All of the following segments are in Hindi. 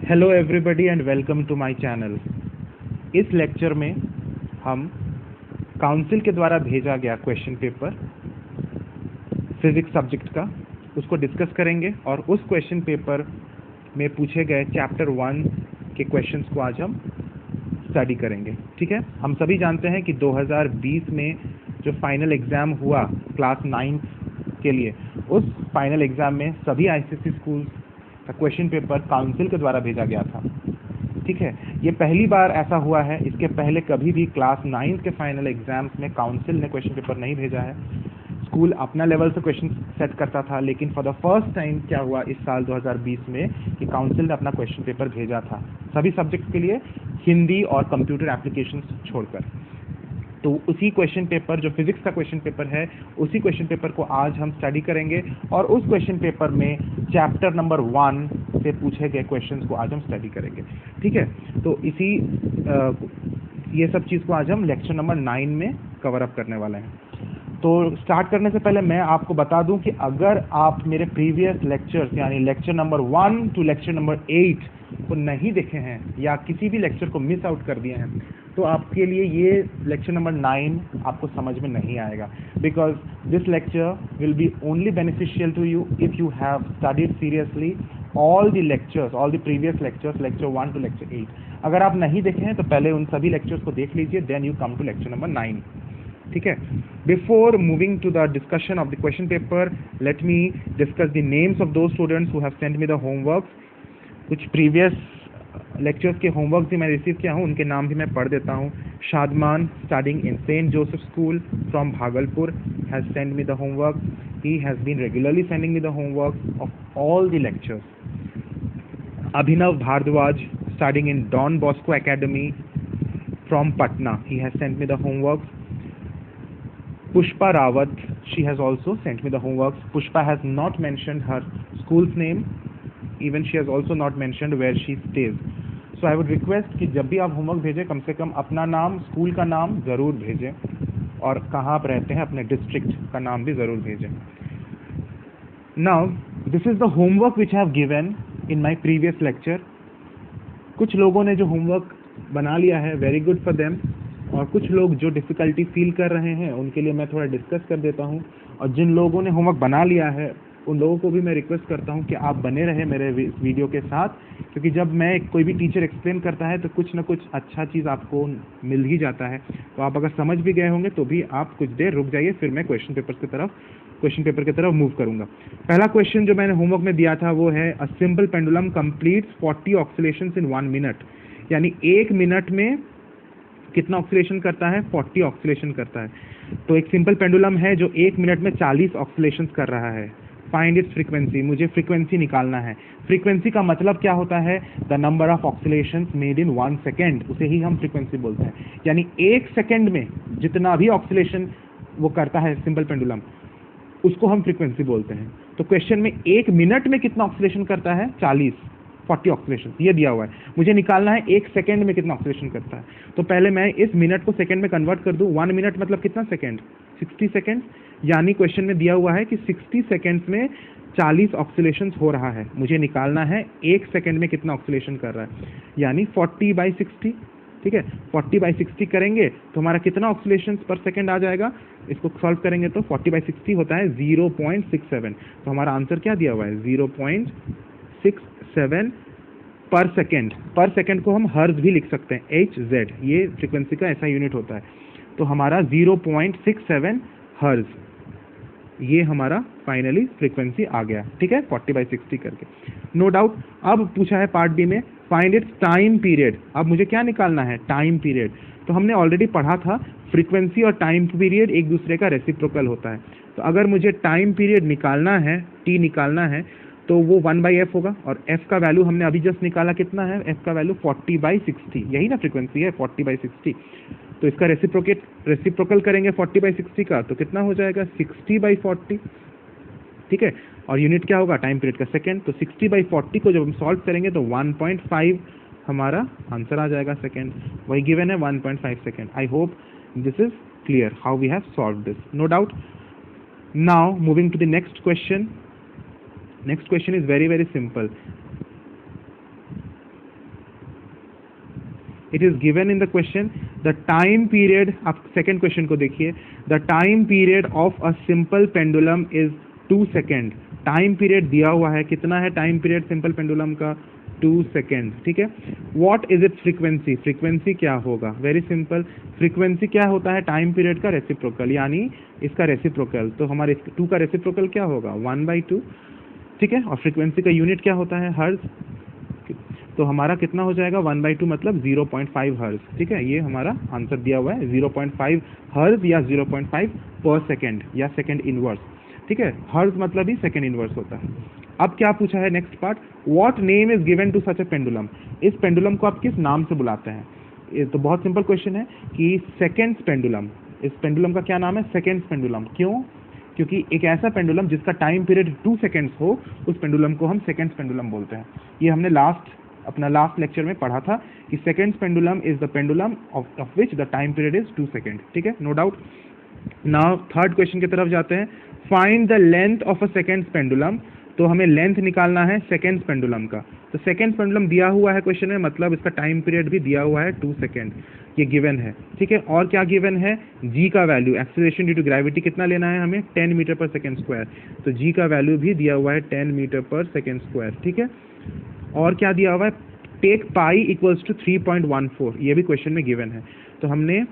Hello everybody and welcome to my channel. इस लेक्चर में हम काउंसिल के द्वारा भेजा गया क्वेश्चन पेपर फिजिक्स सब्जेक्ट का उसको डिस्कस करेंगे और उस क्वेश्चन पेपर में पूछे गए चैप्टर 1 के क्वेश्चंस को आज हम स्टडी करेंगे। ठीक है, हम सभी जानते हैं कि 2020 में जो फाइनल एग्ज़ाम हुआ क्लास 9 के लिए, उस फाइनल एग्ज़ाम में सभी आईसीएसई स्कूल्स का क्वेश्चन पेपर काउंसिल के द्वारा भेजा गया था। ठीक है, ये पहली बार ऐसा हुआ है। इसके पहले कभी भी क्लास 9 के फाइनल एग्जाम्स में काउंसिल ने क्वेश्चन पेपर नहीं भेजा है। स्कूल अपना लेवल से क्वेश्चन सेट करता था, लेकिन फॉर द फर्स्ट टाइम क्या हुआ इस साल 2020 में कि काउंसिल ने अपना क्वेश्चन पेपर भेजा था सभी सब्जेक्ट्स के लिए, हिंदी और कंप्यूटर एप्लीकेशंस छोड़कर। तो उसी क्वेश्चन पेपर जो फिजिक्स का क्वेश्चन पेपर है, उसी क्वेश्चन पेपर को आज हम स्टडी करेंगे और उस क्वेश्चन पेपर में चैप्टर नंबर 1 से पूछे गए क्वेश्चंस को आज हम स्टडी करेंगे। ठीक है, तो ये सब चीज़ को आज हम लेक्चर नंबर 9 में कवर अप करने वाले हैं। तो स्टार्ट करने से पहले मैं आपको बता दूं कि अगर आप मेरे प्रीवियस लेक्चर्स यानी lecture number 1 to lecture number 8 को नहीं देखे हैं या किसी भी लेक्चर को मिस आउट कर दिए हैं, तो आपके लिए ये लेक्चर नंबर 9 आपको समझ में नहीं आएगा, because this lecture will be only beneficial to you if you have studied seriously all the lectures, all the previous lectures, lecture 1 to lecture 8। अगर आप नहीं देखे हैं तो पहले उन सभी लेक्चर्स को देख लीजिए, then you come to lecture number 9। ठीक है, before moving to the discussion of the question paper, let me discuss the names of those students who have sent me the homework. कुछ प्रीवियस लेक्चर्स के होमवर्क भी मैं रिसीव किया हूँ, उनके नाम भी मैं पढ़ देता हूँ। Shadman, studying in Saint Joseph school from Bhagalpur, has sent me the homework. He has been regularly sending me the homework of all the lectures. Abhinav Bhardwaj, studying in Don Bosco Academy from Patna, he has sent me the homework. Pushpa Rawat, she has also sent me the homework. Pushpa has not mentioned her school's name, even she has also not mentioned where she stays. So I would request कि जब भी आप होमवर्क भेजें कम से कम अपना नाम, स्कूल का नाम ज़रूर भेजें और कहाँ आप रहते हैं अपने डिस्ट्रिक्ट का नाम भी ज़रूर भेजें। Now this is the homework which have given in my previous lecture. कुछ लोगों ने जो होमवर्क बना लिया है, वेरी गुड फॉर देम, और कुछ लोग जो डिफ़िकल्टी फील कर रहे हैं उनके लिए मैं थोड़ा डिस्कस कर देता हूँ। और जिन लोगों ने होमवर्क बना लिया है उन लोगों को भी मैं रिक्वेस्ट करता हूँ कि आप बने रहें मेरे वीडियो के साथ, क्योंकि जब मैं कोई भी टीचर एक्सप्लेन करता है तो कुछ ना कुछ अच्छा चीज़ आपको मिल ही जाता है। तो आप अगर समझ भी गए होंगे तो भी आप कुछ देर रुक जाइए, फिर मैं क्वेश्चन पेपर की तरफ मूव करूँगा। पहला क्वेश्चन जो मैंने होमवर्क में दिया था वो है a simple pendulum completes 40 oscillations in 1 minute, यानी 1 मिनट में कितना ऑक्सीलेशन करता है? 40 ऑक्सीलेशन करता है। तो एक सिंपल पेंडुलम है जो 1 मिनट में 40 ऑक्सीलेशंस कर रहा है। फाइंड इट्स फ्रीक्वेंसी, मुझे फ्रीक्वेंसी निकालना है। फ्रीक्वेंसी का मतलब क्या होता है? The number of oscillations made in 1 second, उसे ही हम फ्रीक्वेंसी बोलते हैं। यानी 1 सेकेंड में जितना भी ऑक्सीलेशन वो करता है सिंपल पेंडुलम, उसको हम फ्रीक्वेंसी बोलते हैं। तो क्वेश्चन में 1 मिनट में कितना ऑक्सीलेशन करता है? 40 ऑक्सीलेशन ये दिया हुआ है। मुझे निकालना है 1 सेकेंड में कितना ऑक्सीलेशन करता है। तो पहले मैं इस मिनट को सेकेंड में कन्वर्ट कर दूं। 1 मिनट मतलब कितना सेकेंड? 60 सेकेंड। यानी क्वेश्चन में दिया हुआ है कि 60 सेकेंड्स में 40 ऑक्सीलेशंस हो रहा है। मुझे निकालना है 1 सेकेंड में कितना ऑक्सीलेशन कर रहा है, यानी 40/60। ठीक है, 40/60 करेंगे तो हमारा कितना ऑक्सीलेशन पर सेकेंड आ जाएगा? इसको सॉल्व करेंगे तो 40/60 होता है 0.67। तो हमारा आंसर क्या दिया हुआ है? 0.67 पर सेकेंड। पर सेकेंड को हम हर्ज भी लिख सकते हैं, HZ, ये फ्रीक्वेंसी का ऐसा यूनिट होता है। तो हमारा 0.67 हर्ज, ये हमारा फाइनली फ्रीक्वेंसी आ गया। ठीक है, 40/60 करके, नो डाउट। अब पूछा है पार्ट बी में फाइंड इट्स टाइम पीरियड। अब मुझे क्या निकालना है? Time period. तो हमने ऑलरेडी पढ़ा था फ्रीक्वेंसी और टाइम पीरियड एक दूसरे का रेसिप्रोकल होता है। तो अगर मुझे टाइम पीरियड निकालना है, T निकालना है, तो वो 1/f होगा। और f का वैल्यू हमने अभी जस्ट निकाला, कितना है f का वैल्यू? 40/60, यही ना फ्रीक्वेंसी है 40/60। तो इसका रेसिप्रोकल करेंगे 40/60 का, तो कितना हो जाएगा? 60/40। ठीक है, और यूनिट क्या होगा? टाइम पीरियड का सेकेंड। तो 60/40 को जब हम सॉल्व करेंगे तो 1.5 हमारा आंसर आ जाएगा सेकेंड। वही गिवन है 1.5 second. I hope this is clear how we have solve this, no doubt. Now moving to the next question. Next question is very simple. It is given in the question the time period, आप सेकेंड क्वेश्चन को देखिए, the time period of a simple pendulum is 2 second. Time period दिया हुआ है, कितना है टाइम पीरियड सिंपल पेंडुलम का? 2 सेकेंड, ठीक है। What is it's frequency? Frequency क्या होगा? वेरी सिंपल, फ्रीक्वेंसी क्या होता है? टाइम पीरियड का रेसिप्रोकल, यानी इसका रेसिप्रोकल। तो हमारे 2 का रेसिप्रोकल क्या होगा? 1/2, ठीक है। और फ्रीक्वेंसी का यूनिट क्या होता है? हर्ट्ज। तो हमारा कितना हो जाएगा? 1/2 मतलब 0.5 हर्ट्ज, ठीक है। ये हमारा आंसर दिया हुआ है, 0.5 हर्ट्ज या 0.5 पर सेकेंड या सेकेंड इनवर्स, ठीक है। हर्ट्ज मतलब ही सेकेंड इनवर्स होता है। अब क्या पूछा है next part, what name is given to such a pendulum? इस पेंडुलम को आप किस नाम से बुलाते हैं? ये तो बहुत सिंपल क्वेश्चन है कि सेकेंड्स पेंडुलम। इस पेंडुलम का क्या नाम है? Seconds pendulum. क्यों? क्योंकि एक ऐसा पेंडुलम जिसका टाइम पीरियड 2 सेकेंड्स हो, उस पेंडुलम को हम सेकेंड्स पेंडुलम बोलते हैं। ये हमने अपना लास्ट लेक्चर में पढ़ा था कि seconds pendulum is the pendulum of which the time period is 2 second, ठीक है, no doubt. Now third question की तरफ जाते हैं, find the length of a seconds pendulum. तो हमें लेंथ निकालना है सेकेंड्स पेंडुलम का। तो सेकेंड्स पेंडुलम दिया हुआ है क्वेश्चन में, मतलब इसका टाइम पीरियड भी दिया हुआ है 2 सेकेंड, ये गिवन है, ठीक है। और क्या गिवन है? जी का value, acceleration due to gravity कितना लेना है हमें? 10 मीटर पर सेकेंड स्क्वायर। तो जी का वैल्यू भी दिया हुआ है 10 मीटर पर सेकेंड स्क्वायर, ठीक है। और क्या दिया हुआ है? टेक पाई इक्वल्स टू 3.14, ये भी क्वेश्चन में गिवन है। तो हमने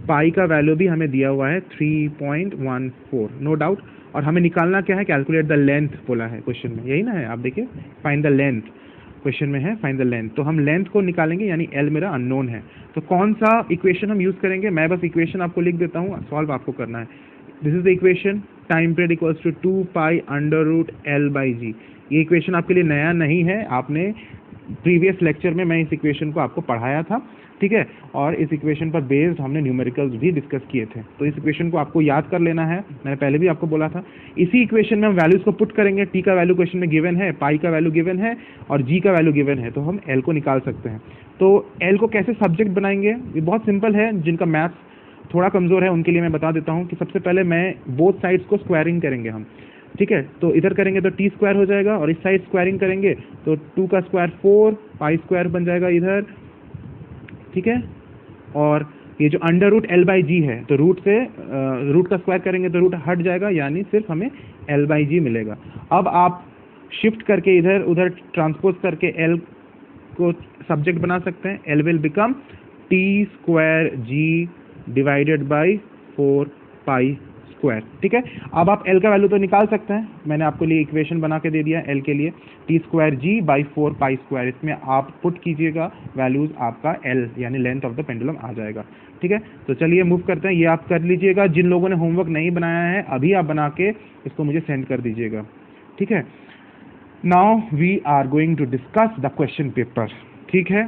पाई का वैल्यू भी हमें दिया हुआ है 3.14, नो डाउट। और हमें निकालना क्या है? कैलकुलेट द लेंथ बोला है क्वेश्चन में, यही ना है, आप देखिए, फाइंड द लेंथ क्वेश्चन में है, फाइंड द लेंथ। तो हम लेंथ को निकालेंगे, यानी एल मेरा अननोन है। तो कौन सा इक्वेशन हम यूज करेंगे? मैं बस इक्वेशन आपको लिख देता हूँ, सॉल्व आपको करना है। This is the equation, time period equals to 2 pi under root L/G। ये इक्वेशन आपके लिए नया नहीं है, आपने प्रीवियस लेक्चर में मैं इस इक्वेशन को आपको पढ़ाया था, ठीक है। और इस इक्वेशन पर बेस्ड हमने न्यूमेरिकल्स भी डिस्कस किए थे। तो इस इक्वेशन को आपको याद कर लेना है, मैंने पहले भी आपको बोला था। इसी इक्वेशन में हम वैल्यूज को पुट करेंगे, टी का वैल्यू क्वेश्चन में गिवन है, पाई का वैल्यू गिवन है और जी का वैल्यू गिवन है, तो हम एल को निकाल सकते हैं। तो एल को कैसे सब्जेक्ट बनाएंगे? ये बहुत सिंपल है, जिनका मैथ्स थोड़ा कमजोर है उनके लिए मैं बता देता हूँ कि सबसे पहले मैं बोथ साइड्स को स्क्वायरिंग करेंगे हम, ठीक है। तो इधर करेंगे तो टी स्क्वायर हो जाएगा, और इस साइड स्क्वायरिंग करेंगे तो 2 का स्क्वायर 4, पाई स्क्वायर बन जाएगा इधर, ठीक है। और ये जो अंडर रूट L/G है, तो रूट का स्क्वायर करेंगे तो रूट हट जाएगा, यानी सिर्फ हमें L/G मिलेगा। अब आप शिफ्ट करके इधर उधर ट्रांसपोज करके L को सब्जेक्ट बना सकते हैं। L will become T²G divided by 4 pi square, ठीक है। अब आप L का वैल्यू तो निकाल सकते हैं, मैंने आपको लिए इक्वेशन बना के दे दिया L के लिए, T²G बाई 4 पाई स्क्वायर। इसमें आप पुट कीजिएगा वैल्यूज, आपका L यानी लेंथ ऑफ द पेंडुलम आ जाएगा, ठीक है। तो चलिए मूव करते हैं, ये आप कर लीजिएगा। जिन लोगों ने होमवर्क नहीं बनाया है अभी आप बना के इसको मुझे सेंड कर दीजिएगा, ठीक है। Now we are going to discuss the question paper, ठीक है।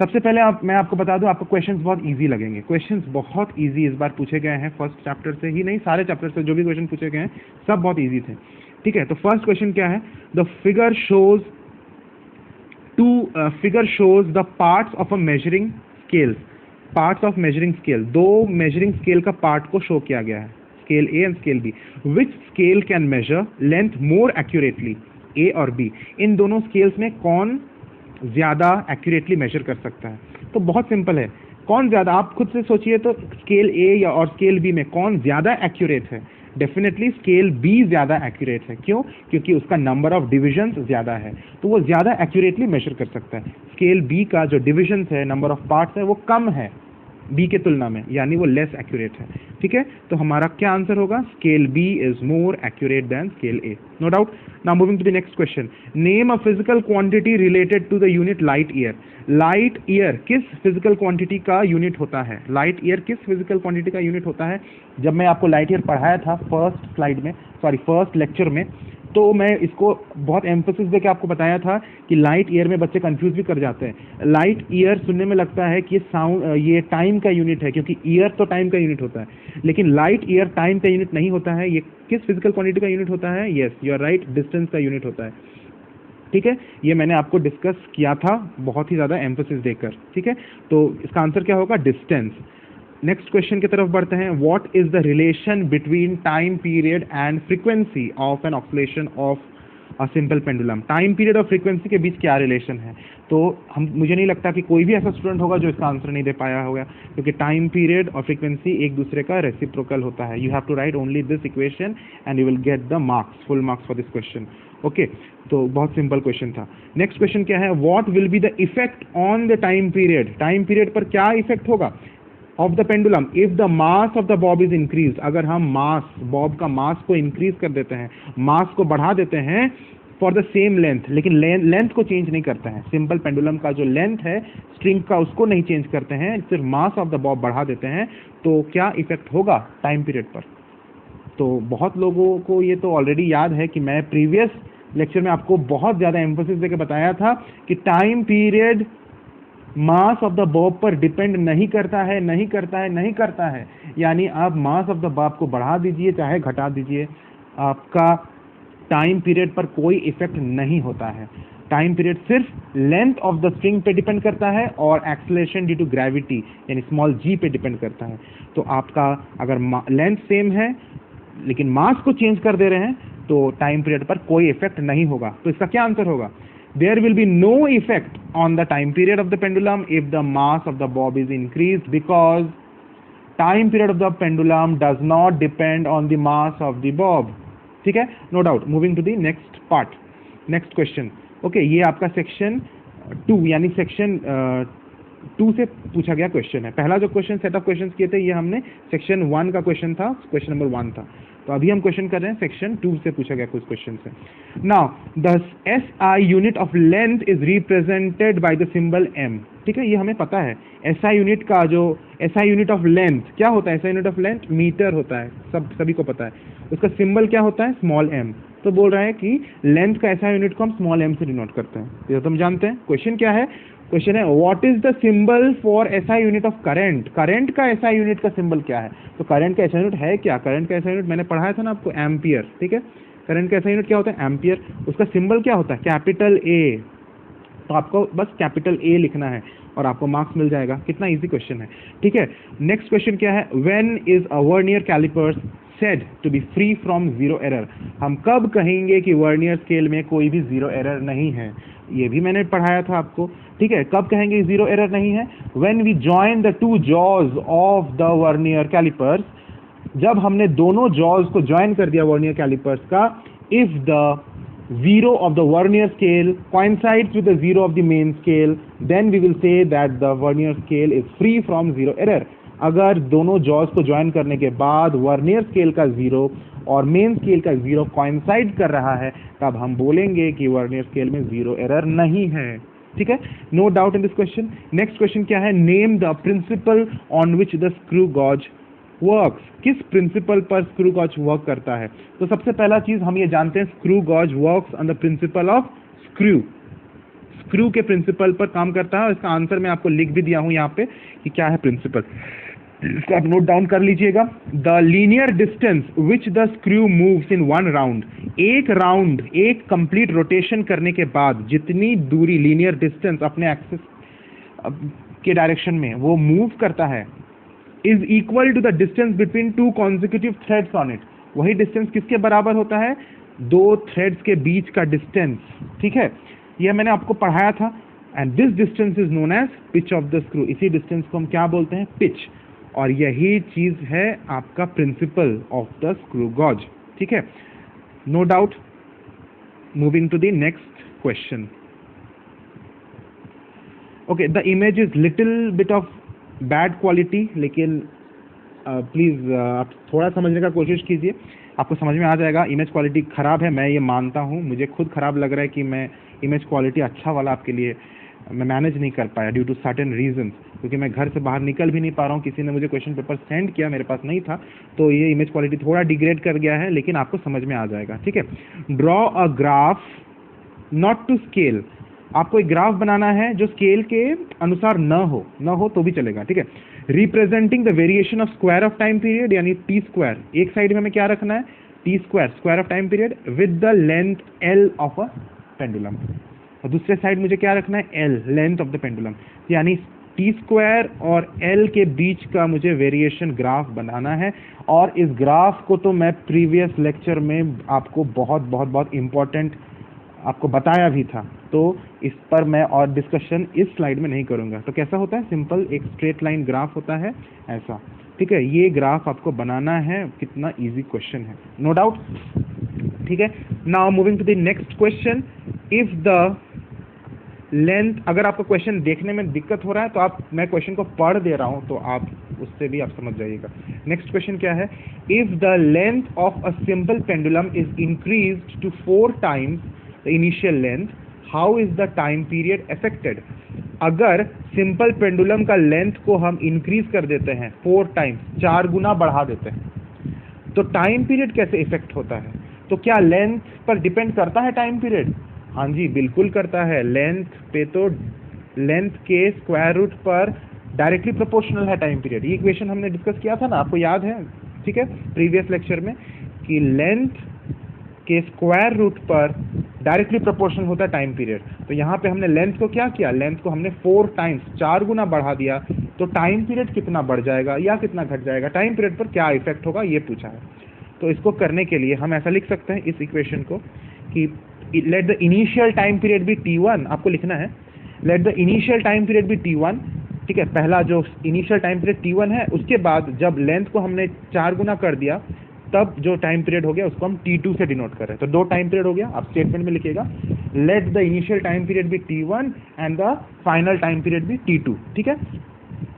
सबसे पहले मैं आपको बता दूं, आपको क्वेश्चंस बहुत इजी लगेंगे। क्वेश्चंस बहुत इजी इस बार पूछे गए हैं, फर्स्ट चैप्टर से ही नहीं, सारे चैप्टर से जो भी क्वेश्चन पूछे गए हैं सब बहुत इजी थे, ठीक है। तो फर्स्ट क्वेश्चन क्या है? The figure shows the parts of a measuring scale. Parts of measuring scale, 2 measuring scale का पार्ट को शो किया गया है, scale A and scale B. Which scale can measure length more accurately, A और बी? इन दोनों स्केल्स में कौन ज्यादा एक्यूरेटली मेजर कर सकता है? तो बहुत सिंपल है, कौन ज्यादा, आप खुद से सोचिए तो स्केल ए या और स्केल बी में कौन ज्यादा एक्यूरेट है? डेफिनेटली स्केल बी ज्यादा एक्यूरेट है। क्यों? क्योंकि उसका नंबर ऑफ डिविजन्स ज्यादा है, तो वो ज्यादा एक्यूरेटली मेजर कर सकता है। स्केल बी का जो डिविजन्स है, नंबर ऑफ पार्ट्स है, वो कम है बी के तुलना में, यानी वो लेस एक्यूरेट है, ठीक है। तो हमारा क्या आंसर होगा? Scale B is more accurate than scale A, no doubt. Now moving to the next question, name a physical quantity related to the unit light year. Light year किस फिजिकल क्वांटिटी का यूनिट होता है? लाइट ईयर किस फिजिकल क्वांटिटी का यूनिट होता है? जब मैं आपको लाइट ईयर पढ़ाया था फर्स्ट लेक्चर में, तो मैं इसको बहुत एम्फोसिस देके आपको बताया था कि लाइट ईयर में बच्चे कंफ्यूज भी कर जाते हैं। लाइट ईयर सुनने में लगता है कि ये टाइम का यूनिट है, क्योंकि ईयर तो टाइम का यूनिट होता है, लेकिन लाइट ईयर टाइम का यूनिट नहीं होता है। ये किस फिजिकल क्वांटिटी का यूनिट होता है? Yes, you are right, distance का यूनिट होता है, ठीक है। ये मैंने आपको डिस्कस किया था बहुत ही ज्यादा एम्फोसिस देकर, ठीक है। तो इसका आंसर क्या होगा? डिस्टेंस। नेक्स्ट क्वेश्चन की तरफ बढ़ते हैं, what is the relation between time period and frequency of an oscillation of a simple pendulum? Time period और फ्रीक्वेंसी के बीच क्या रिलेशन है? तो हम मुझे नहीं लगता कि कोई भी ऐसा स्टूडेंट होगा जो इसका आंसर नहीं दे पाया होगा, क्योंकि टाइम पीरियड और फ्रीक्वेंसी एक दूसरे का रेसिप्रोकल होता है. You have to write only this equation and you will get the marks, full marks for this question. Okay, तो बहुत सिंपल क्वेश्चन था. नेक्स्ट क्वेश्चन क्या है, what will be the effect on the time period. Time period पर क्या इफेक्ट होगा of the pendulum if the mass of the bob is increase. अगर हम मास, बॉब का मास को इंक्रीज कर देते हैं, मास को बढ़ा देते हैं फॉर द सेम लेंथ, लेकिन लेंथ को चेंज नहीं करते हैं. सिंपल पेंडुलम का जो लेंथ है स्ट्रिंग का, उसको नहीं चेंज करते हैं, सिर्फ मास ऑफ द बॉब बढ़ा देते हैं, तो क्या इफेक्ट होगा टाइम पीरियड पर. तो बहुत लोगों को ये तो ऑलरेडी याद है कि मैं प्रीवियस लेक्चर में आपको बहुत ज़्यादा एम्फोसिस देकर बताया था कि time period mass of the Bob पर डिपेंड नहीं करता है, नहीं करता है, नहीं करता है. यानी आप मास ऑफ द बॉब को बढ़ा दीजिए चाहे घटा दीजिए, आपका टाइम पीरियड पर कोई इफेक्ट नहीं होता है. टाइम पीरियड सिर्फ लेंथ ऑफ द स्ट्रिंग पे डिपेंड करता है और एक्सेलरेशन ड्यू टू ग्रेविटी यानी स्मॉल जी पे डिपेंड करता है. तो आपका अगर लेंथ सेम है लेकिन मास को चेंज कर दे रहे हैं तो टाइम पीरियड पर कोई इफेक्ट नहीं होगा. तो इसका क्या आंसर होगा, there will be no effect on the time period of the pendulum if the mass of the bob is increased because time period of the pendulum does not depend on the mass of the bob. ठीक है, no doubt. Moving to the next part, next question. Okay, ये आपका सेक्शन 2 यानी सेक्शन 2 से पूछा गया क्वेश्चन है. पहला जो क्वेश्चन सेट ऑफ क्वेश्चंस किए थे ये हमने सेक्शन 1 का क्वेश्चन था, क्वेश्चन नंबर 1 था. तो अभी हम क्वेश्चन कर रहे हैं सेक्शन 2 से पूछा गया कुछ क्वेश्चन से. Now the SI unit of length is represented by the symbol m. ठीक है, ये हमें पता है. SI यूनिट का जो SI यूनिट ऑफ लेंथ क्या होता है, SI unit of length metre होता है, सभी को पता है. उसका सिंबल क्या होता है, स्मॉल m. तो बोल रहा है कि लेंथ का SI यूनिट को हम स्मॉल m से डिनोट करते हैं. ये तो हम जानते हैं. क्वेश्चन क्या है, क्वेश्चन है what is the symbol for SI unit of current. Current का SI यूनिट का सिंबल क्या है. तो करंट का SI यूनिट है क्या, करंट का SI यूनिट मैंने पढ़ाया था ना आपको, एम्पियर. ठीक है, करंट का SI यूनिट क्या होता है, एम्पियर. उसका सिंबल क्या होता है, कैपिटल A. तो आपको बस कैपिटल A लिखना है और आपको मार्क्स मिल जाएगा. कितना इजी क्वेश्चन है. ठीक है, नेक्स्ट क्वेश्चन क्या है, when is a vernier callipers said to be free from zero error. हम कब कहेंगे कि वर्नियर स्केल में कोई भी जीरो एरर नहीं है, ये भी मैंने पढ़ाया था आपको. ठीक है, कब कहेंगे जीरो एरर नहीं है, when we join the two jaws of the vernier calipers. जब हमने दोनों jaws को ज्वाइन कर दिया वर्नियर कैलिपर्स का, if the zero of the vernier scale coincides with the zero of the main scale, then we will say that the vernier scale is free from zero error. अगर दोनों जॉज को ज्वाइन करने के बाद वर्नियर स्केल का जीरो और मेन स्केल का जीरो कोइंसाइड कर रहा है, तब हम बोलेंगे कि वर्नियर स्केल में जीरो एरर नहीं है. ठीक है, no doubt in this question. Next question क्या है, name the principle on which the screw gauge works. किस प्रिंसिपल पर स्क्रू गॉज वर्क करता है. तो सबसे पहला चीज हम ये जानते हैं, screw gauge works on the principle of screw. Screw के प्रिंसिपल पर काम करता है और इसका आंसर मैं आपको लिख भी दिया हूं यहाँ पे कि क्या है प्रिंसिपल. इसको आप नोट डाउन कर लीजिएगा. The linear distance which the screw moves in one round. एक राउंड, एक कंप्लीट रोटेशन करने के बाद जितनी दूरी लीनियर डिस्टेंस अपने एक्सिस के डायरेक्शन में वो मूव करता है, is equal to the distance between two consecutive threads on it. वही डिस्टेंस किसके बराबर होता है, दो थ्रेड्स के बीच का डिस्टेंस. ठीक है, यह मैंने आपको पढ़ाया था. And this distance is known as pitch of the screw. इसी डिस्टेंस को हम क्या बोलते हैं, पिच. और यही चीज है आपका principle of the screw gauge. ठीक है, no doubt. Moving to the next question. Okay, the image is little bit of bad quality, लेकिन प्लीज आप थोड़ा समझने का कोशिश कीजिए, आपको समझ में आ जाएगा. इमेज क्वालिटी खराब है, मैं ये मानता हूँ. मुझे खुद खराब लग रहा है कि मैं इमेज क्वालिटी अच्छा वाला आपके लिए मैं मैनेज नहीं कर पाया ड्यू टू सर्टेन रीजंस, क्योंकि मैं घर से बाहर निकल भी नहीं पा रहा हूँ. किसी ने मुझे क्वेश्चन पेपर सेंड किया, मेरे पास नहीं था, तो ये इमेज क्वालिटी थोड़ा डिग्रेड कर गया है, लेकिन आपको समझ में आ जाएगा. ठीक है, draw a graph not to scale. आपको एक ग्राफ बनाना है जो स्केल के अनुसार न हो तो भी चलेगा. ठीक है, representing the variation of square of time period यानी टी स्क्वायर. एक साइड में हमें क्या रखना है, T square, square of time period with the length L of a pendulum. और दूसरे साइड मुझे क्या रखना है, L, length of the pendulum. यानी टी स्क्वायर और एल के बीच का मुझे वेरिएशन ग्राफ बनाना है. और इस ग्राफ को तो मैं प्रीवियस लेक्चर में आपको बहुत बहुत बहुत इंपॉर्टेंट आपको बताया भी था, तो इस पर मैं और डिस्कशन इस स्लाइड में नहीं करूँगा। तो कैसा होता है, सिंपल एक स्ट्रेट लाइन ग्राफ होता है ऐसा, ठीक है। ये ग्राफ आपको बनाना है, कितना इजी क्वेश्चन है, नो डाउट, ठीक है। Now moving to the next question, if the length, अगर आपको क्वेश्चन देखने में दिक्कत हो रहा है तो आप, मैं क्वेश्चन को पढ़ दे रहा हूं तो आप उससे भी आप समझ जाइएगा। नेक्स्ट क्वेश्चन क्या है, if the length of a simple pendulum is increased to 4 times the initial length, how is the time period affected. अगर सिंपल पेंडुलम का लेंथ को हम इंक्रीज कर देते हैं 4 टाइम्स, 4 गुना बढ़ा देते हैं, तो टाइम पीरियड कैसे इफेक्ट होता है। तो क्या लेंथ पर डिपेंड करता है टाइम पीरियड? हाँ जी, बिल्कुल करता है। लेंथ पे तो, लेंथ के स्क्वायर रूट पर डायरेक्टली प्रोपोर्शनल है टाइम पीरियड। ये इक्वेशन हमने डिस्कस किया था ना, आपको याद है, ठीक है, प्रीवियस लेक्चर में, कि लेंथ के स्क्वायर रूट पर डायरेक्टली प्रोपोर्शनल होता है टाइम पीरियड। तो यहाँ पे हमने लेंथ को क्या किया, लेंथ को हमने 4 टाइम्स, 4 गुना बढ़ा दिया, तो टाइम पीरियड कितना बढ़ जाएगा या कितना घट जाएगा, टाइम पीरियड पर क्या इफेक्ट होगा, ये पूछा है। तो इसको करने के लिए हम ऐसा लिख सकते हैं इस इक्वेशन को कि let the initial time period be t1, आपको लिखना है let the initial time period be t1, ठीक है। पहला जो इनिशियल टाइम पीरियड t1 है, उसके बाद जब लेंथ को हमने 4 गुना कर दिया, तब जो टाइम पीरियड हो गया उसको हम t2 से डिनोट कर रहे हैं। तो 2 टाइम पीरियड हो गया, आप स्टेटमेंट में लिखिएगा, let the initial time period be t1 and the final time period be t2, ठीक है।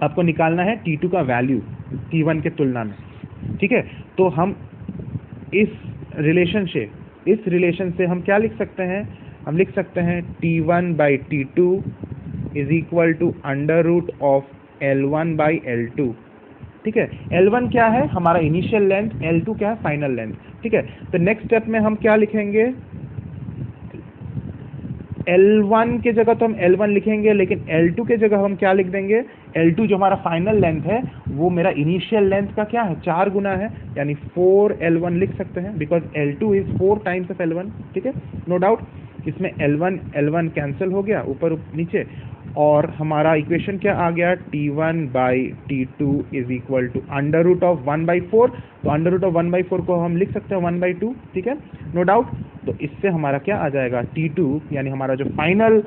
आपको निकालना है t2 का वैल्यू t1 के तुलना में, ठीक है। तो हम इस रिलेशन से हम क्या लिख सकते हैं, हम लिख सकते हैं t1 by t2 is equal to under root of L1 by L2, ठीक है। L1 क्या है, हमारा इनिशियल लेंथ, L2 क्या है, फाइनल लेंथ, ठीक है। तो नेक्स्ट स्टेप में हम क्या लिखेंगे, L1 के जगह तो हम L1 लिखेंगे, लेकिन L2 के जगह हम क्या लिख देंगे, L2 जो हमारा फाइनल लेंथ है वो मेरा इनिशियल लेंथ का क्या है, 4 गुना है, यानी 4L1 लिख सकते हैं, because L2 is 4 times of L1, ठीक है, नो डाउट। इसमें L1 कैंसिल हो गया ऊपर नीचे, और हमारा इक्वेशन क्या आ गया, t1 by t2 is equal to under root of 1/4। तो अंडर रूट ऑफ 1/4 को हम लिख सकते हैं 1/2, ठीक है, नो डाउट। तो इससे हमारा क्या आ जाएगा, t2 यानी हमारा जो फाइनल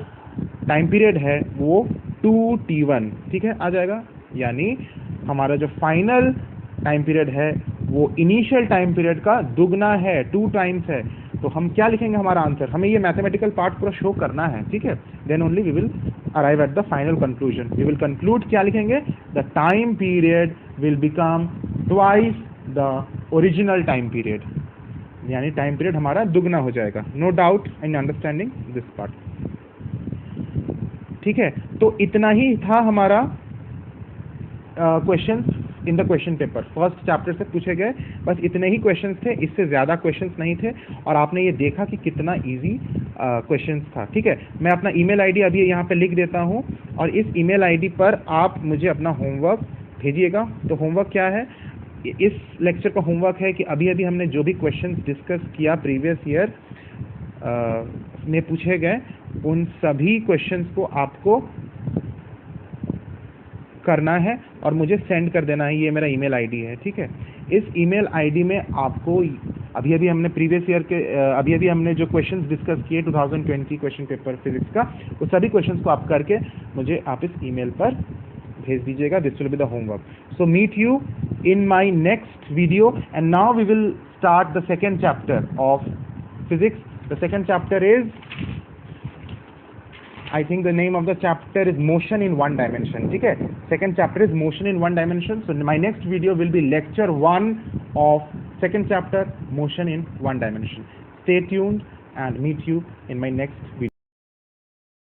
टाइम पीरियड है वो 2t1, ठीक है, आ जाएगा। यानी हमारा जो फाइनल टाइम पीरियड है वो इनिशियल टाइम पीरियड का दुगना है, 2 टाइम्स है। तो हम क्या लिखेंगे, हमारा आंसर, हमें ये मैथमेटिकल पार्ट पूरा शो करना है, ठीक है, then only we will arrive at the final conclusion. We will conclude, क्या लिखेंगे, the time period will become twice the original time period, यानी टाइम पीरियड हमारा दुगना हो जाएगा। No doubt in understanding this part, ठीक है। तो इतना ही था हमारा questions in the question paper, first chapter से पूछे गए बस इतने ही क्वेश्चंस थे, इससे ज़्यादा क्वेश्चंस नहीं थे, और आपने ये देखा कि कितना इजी क्वेश्चंस था, ठीक है। मैं अपना ईमेल आईडी अभी यहाँ पे लिख देता हूँ, और इस ईमेल आईडी पर आप मुझे अपना होमवर्क भेजिएगा। तो होमवर्क क्या है, इस लेक्चर का होमवर्क है कि अभी अभी हमने जो भी क्वेश्चंस डिस्कस किया प्रीवियस ईयर में पूछे गए, उन सभी क्वेश्चंस को आपको करना है और मुझे सेंड कर देना है। ये मेरा ईमेल आईडी है, ठीक है। इस ईमेल आईडी में आपको अभी अभी हमने प्रीवियस ईयर के अभी अभी हमने जो क्वेश्चंस डिस्कस किए 2020 क्वेश्चन पेपर फिजिक्स का, वो सभी क्वेश्चंस को आप करके मुझे आप इस ईमेल पर भेज दीजिएगा। This will be the homework. So meet you in my next video, and now we will start the second chapter of physics. The second chapter is, I think the name of the chapter is motion in one dimension, ठीक है। Second chapter is motion in one dimension. So my next video will be lecture 1 of second chapter, motion in one dimension. Stay tuned and meet you in my next video.